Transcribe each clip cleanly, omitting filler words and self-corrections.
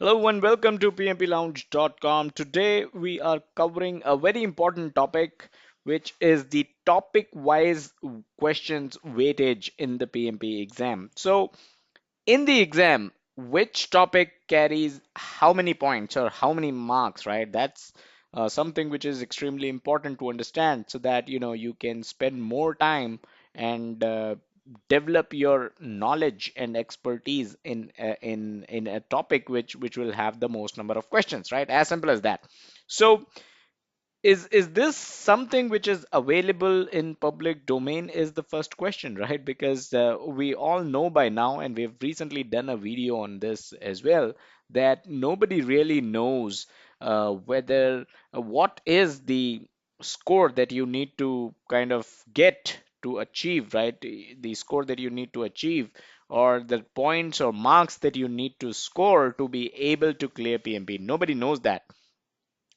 Hello and welcome to PMPLounge.com. Today we are covering a very important topic, which is the topic-wise questions weightage in the PMP exam. So, in the exam, which topic carries how many points or how many marks, right? That's something which is extremely important to understand so that you can spend more time and develop your knowledge and expertise in a topic which will have the most number of questions, right? As simple as that. So is this something which is available in public domain is the first question, right? Because we all know by now, and we've recently done a video on this as well, that nobody really knows whether what is the score that you need to kind of get to achieve, right? The score that you need to achieve, or the points or marks that you need to score to be able to clear PMP. Nobody knows that.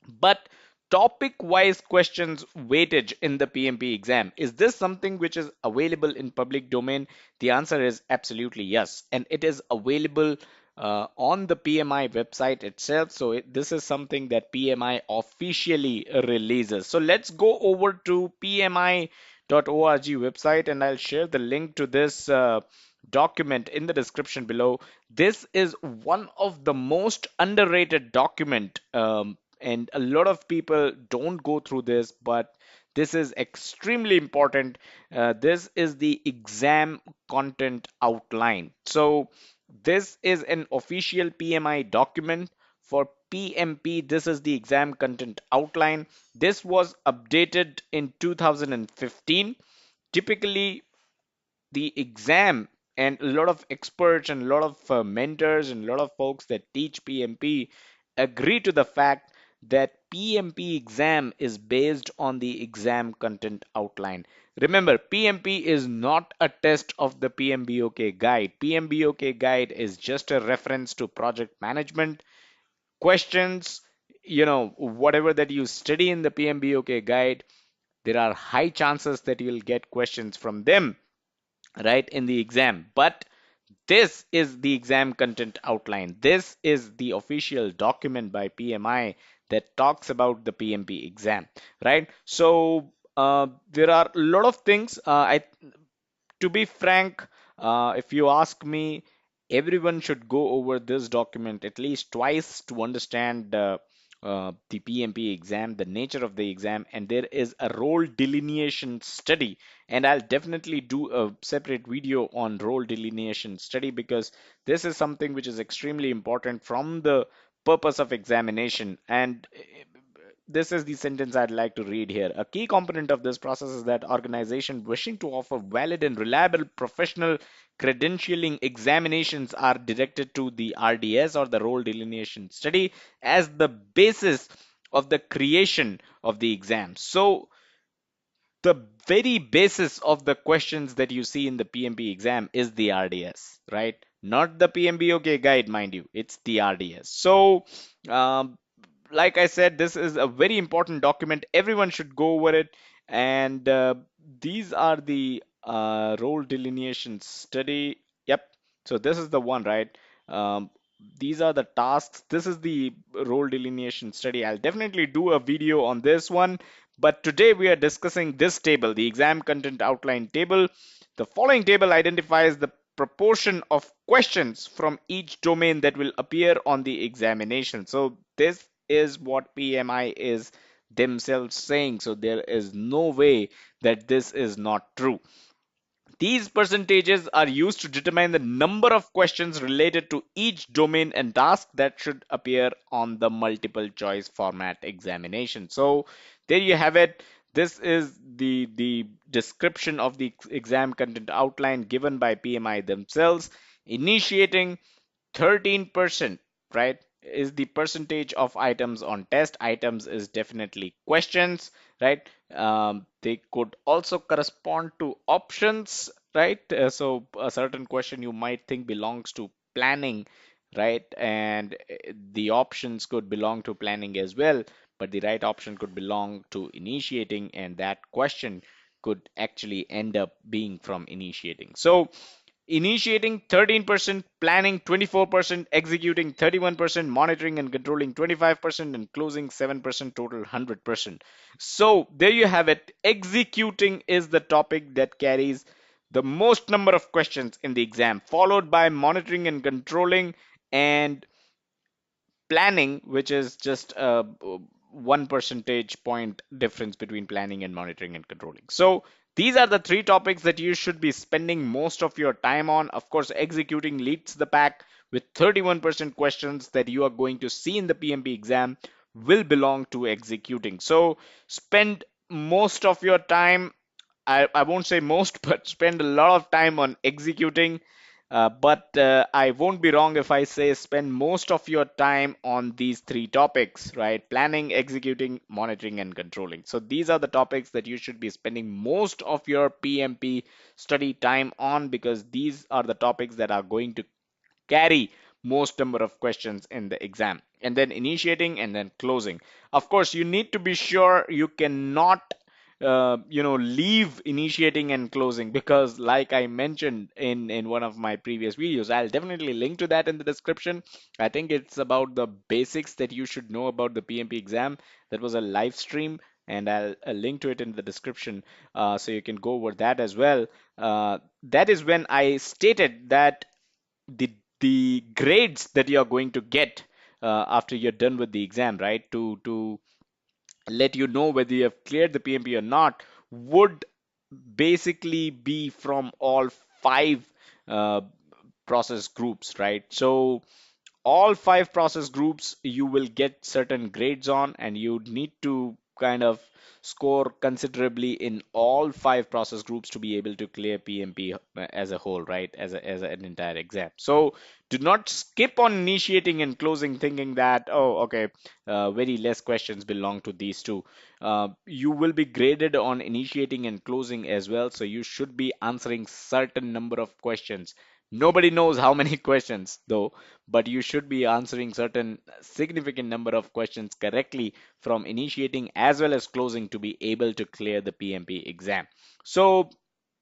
But topic-wise questions weightage in the PMP exam, is this something which is available in public domain? The answer is absolutely yes, and it is available on the PMI website itself. So this is something that PMI officially releases. So let's go over to PMI.org website, and I'll share the link to this document in the description below. This is one of the most underrated document, and a lot of people don't go through this, but this is extremely important. This is the exam content outline. So this is an official PMI document for PMP. This is the exam content outline. This was updated in 2015. Typically, the exam, and a lot of experts and a lot of mentors and a lot of folks that teach PMP agree to the fact that PMP exam is based on the exam content outline. Remember, PMP is not a test of the PMBOK guide. PMBOK guide is just a reference to project management questions. Whatever that you study in the PMBOK guide, there are high chances that you'll get questions from them, right, in the exam. But this is the exam content outline. This is the official document by PMI that talks about the PMP exam, right? So there are a lot of things. To be frank, if you ask me, everyone should go over this document at least twice to understand the PMP exam, the nature of the exam, and there is a role delineation study. And I'll definitely do a separate video on role delineation study because this is something which is extremely important from the purpose of examination. And this is the sentence I'd like to read here. A key component of this process is that organization wishing to offer valid and reliable professional credentialing examinations are directed to the RDS, or the role delineation study, as the basis of the creation of the exam. So the very basis of the questions that you see in the PMP exam is the RDS, right? Not the PMBOK guide, mind you, it's the RDS. So like I said, this is a very important document. Everyone should go over it. And these are the role delineation study. Yep. So this is the one, right? Um, these are the tasks. This is the role delineation study. I'll definitely do a video on this one. But today we are discussing this table, the exam content outline table. The following table identifies the proportion of questions from each domain that will appear on the examination. So this is what PMI is themselves saying. So there is no way that this is not true. These percentages are used to determine the number of questions related to each domain and task that should appear on the multiple choice format examination. So there you have it. This is the description of the exam content outline given by PMI themselves. Initiating 13%, right, is the percentage of items on test. Items is definitely questions, right? They could also correspond to options, right? So a certain question you might think belongs to planning, right? And the options could belong to planning as well, but the right option could belong to initiating, and that question could actually end up being from initiating. So Initiating 13%, planning 24%, executing 31%, monitoring and controlling 25%, and closing 7%, total 100%. So there you have it. Executing is the topic that carries the most number of questions in the exam, followed by monitoring and controlling, and planning, which is just a 1 percentage point difference between planning and monitoring and controlling. So these are the three topics that you should be spending most of your time on. Of course, executing leads the pack with 31% questions that you are going to see in the PMP exam will belong to executing. So spend most of your time, I won't say most, but spend a lot of time on executing. But I won't be wrong if I say spend most of your time on these three topics, right? Planning, executing, monitoring, and controlling. So these are the topics that you should be spending most of your PMP study time on, because these are the topics that are going to carry most number of questions in the exam. And then initiating and then closing. Of course, you need to be sure you cannot leave initiating and closing, because like I mentioned in one of my previous videos, I'll definitely link to that in the description. I think it's about the basics that you should know about the PMP exam. That was a live stream, and I'll link to it in the description, so you can go over that as well. That is when I stated that the grades that you're going to get after you're done with the exam, right? To let you know whether you have cleared the PMP or not, would basically be from all five uh, process groups, right? So all five process groups you will get certain grades on, and you need to kind of score considerably in all five process groups to be able to clear PMP as a whole, right? As an entire exam. So do not skip on initiating and closing thinking that, oh, okay, very less questions belong to these two. You will be graded on initiating and closing as well, so you should be answering certain number of questions. Nobody knows how many questions though, but you should be answering certain significant number of questions correctly from initiating as well as closing to be able to clear the PMP exam. So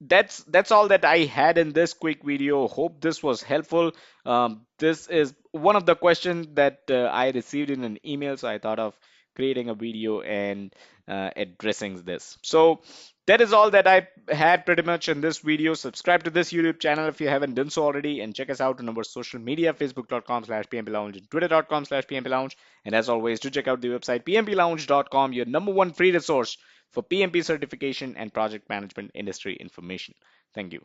that's all that I had in this quick video. Hope this was helpful. This is one of the questions that I received in an email, so I thought of creating a video and addressing this. So that is all that I had pretty much in this video. Subscribe to this YouTube channel if you haven't done so already, and check us out on our social media, facebook.com/pmplounge and twitter.com/pmplounge. And as always, do check out the website pmplounge.com, your number one free resource for PMP certification and project management industry information. Thank you.